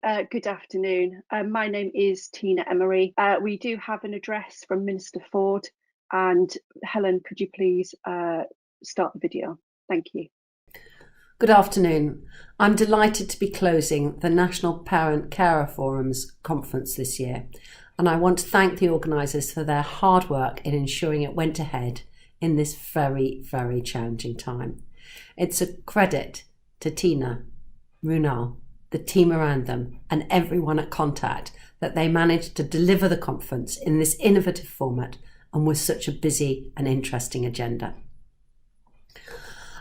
Good afternoon. My name is Tina Emery. We do have an address from Minister Ford, and Helen, could you please start the video? Thank you. Good afternoon. I'm delighted to be closing the National Parent Carer Forum's conference this year, and I want to thank the organisers for their hard work in ensuring it went ahead in this very, very challenging time. It's a credit to Tina, Runal, the team around them, and everyone at Contact that they managed to deliver the conference in this innovative format and with such a busy and interesting agenda.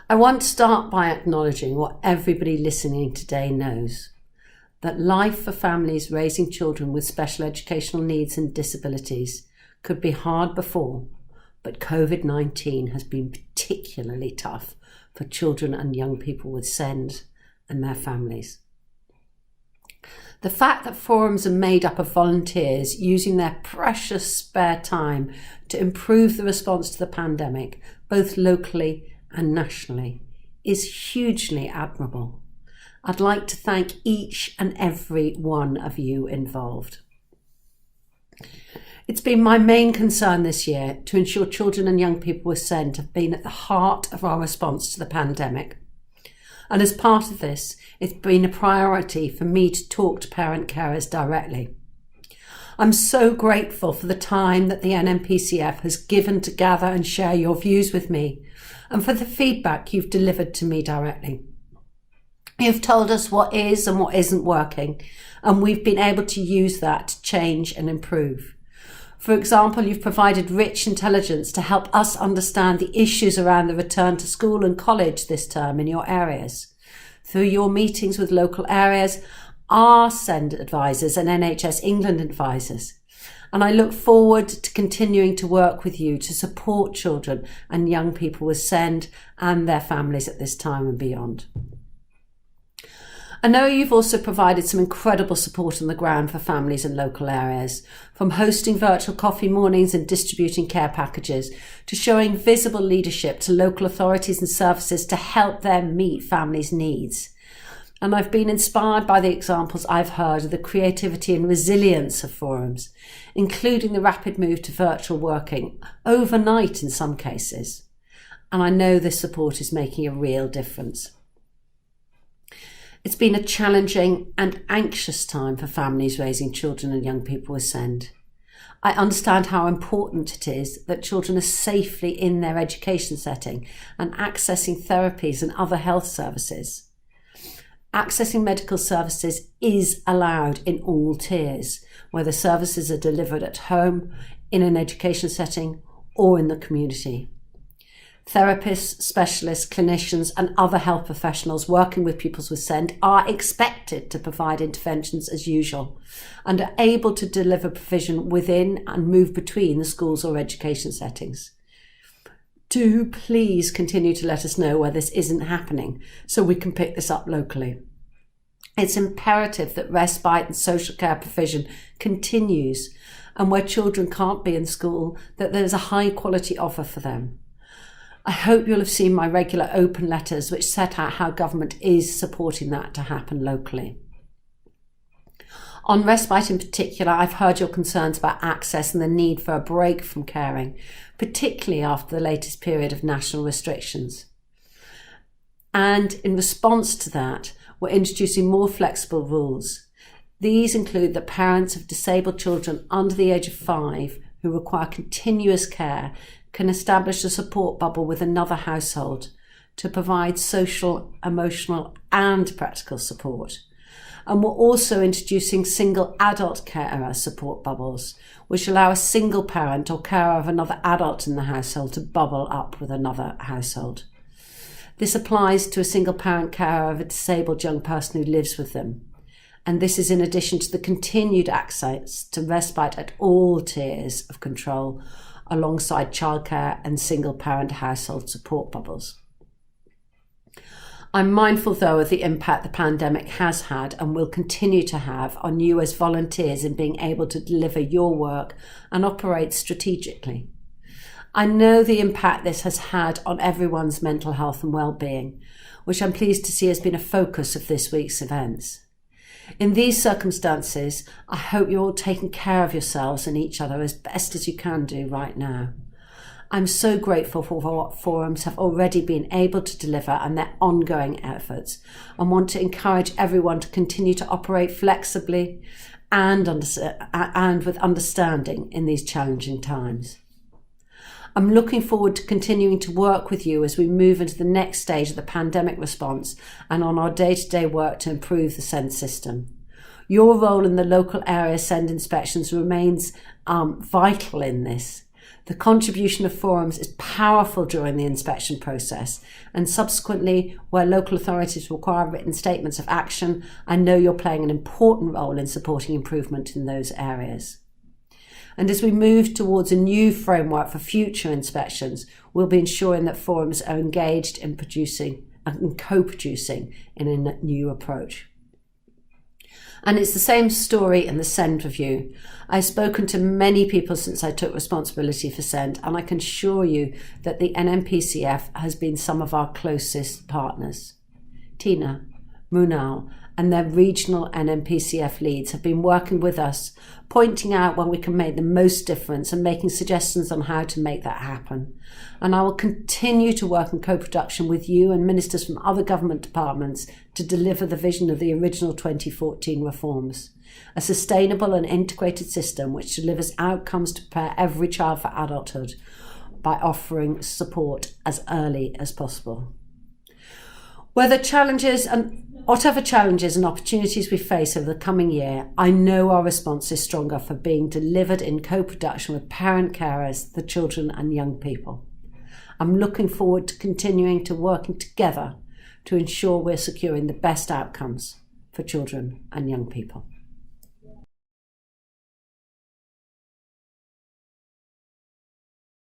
I want to start by acknowledging what everybody listening today knows, that life for families raising children with special educational needs and disabilities could be hard before, but COVID-19 has been particularly tough for children and young people with SEND and their families. The fact that forums are made up of volunteers using their precious spare time to improve the response to the pandemic, both locally and nationally, is hugely admirable. I'd like to thank each and every one of you involved. It's been my main concern this year to ensure children and young people with SEND have been at the heart of our response to the pandemic. And as part of this, it's been a priority for me to talk to parent carers directly. I'm so grateful for the time that the NNPCF has given to gather and share your views with me, and for the feedback you've delivered to me directly. You've told us what is and what isn't working, and we've been able to use that to change and improve. For example, you've provided rich intelligence to help us understand the issues around the return to school and college this term in your areas. Through your meetings with local areas, our SEND advisors and NHS England advisors. And I look forward to continuing to work with you to support children and young people with SEND and their families at this time and beyond. I know you've also provided some incredible support on the ground for families in local areas, from hosting virtual coffee mornings and distributing care packages, to showing visible leadership to local authorities and services to help them meet families' needs. And I've been inspired by the examples I've heard of the creativity and resilience of forums, including the rapid move to virtual working, overnight in some cases. And I know this support is making a real difference. It's been a challenging and anxious time for families raising children and young people with SEND. I understand how important it is that children are safely in their education setting and accessing therapies and other health services. Accessing medical services is allowed in all tiers, whether services are delivered at home, in an education setting, or in the community. Therapists, specialists, clinicians and other health professionals working with pupils with SEND are expected to provide interventions as usual and are able to deliver provision within and move between the schools or education settings. Do please continue to let us know where this isn't happening so we can pick this up locally. It's imperative that respite and social care provision continues, and where children can't be in school, that there's a high quality offer for them. I hope you'll have seen my regular open letters which set out how government is supporting that to happen locally. On respite in particular, I've heard your concerns about access and the need for a break from caring, particularly after the latest period of national restrictions. And in response to that, we're introducing more flexible rules. These include that parents of disabled children under the age of 5 who require continuous care can establish a support bubble with another household to provide social, emotional and practical support. And we're also introducing single adult carer support bubbles, which allow a single parent or carer of another adult in the household to bubble up with another household. This applies to a single parent carer of a disabled young person who lives with them. And this is in addition to the continued access to respite at all tiers of control, alongside childcare and single-parent household support bubbles. I'm mindful, though, of the impact the pandemic has had and will continue to have on you as volunteers in being able to deliver your work and operate strategically. I know the impact this has had on everyone's mental health and well-being, which I'm pleased to see has been a focus of this week's events. In these circumstances, I hope you're all taking care of yourselves and each other as best as you can do right now. I'm so grateful for what forums have already been able to deliver and their ongoing efforts, and want to encourage everyone to continue to operate flexibly and with understanding in these challenging times. I'm looking forward to continuing to work with you as we move into the next stage of the pandemic response and on our day-to-day work to improve the SEND system. Your role in the local area SEND inspections remains vital in this. The contribution of forums is powerful during the inspection process, and subsequently, where local authorities require written statements of action, I know you're playing an important role in supporting improvement in those areas. And as we move towards a new framework for future inspections, we'll be ensuring that forums are engaged in producing and co-producing in a new approach. And it's the same story in the SEND review. I've spoken to many people since I took responsibility for SEND, and I can assure you that the NNPCF has been some of our closest partners. Tina, Munal, and their regional NNPCF leads have been working with us, pointing out when we can make the most difference and making suggestions on how to make that happen. And I will continue to work in co-production with you and ministers from other government departments to deliver the vision of the original 2014 reforms. A sustainable and integrated system which delivers outcomes to prepare every child for adulthood by offering support as early as possible. Whatever challenges and opportunities we face over the coming year, I know our response is stronger for being delivered in co-production with parent carers, the children and young people. I'm looking forward to continuing to working together to ensure we're securing the best outcomes for children and young people.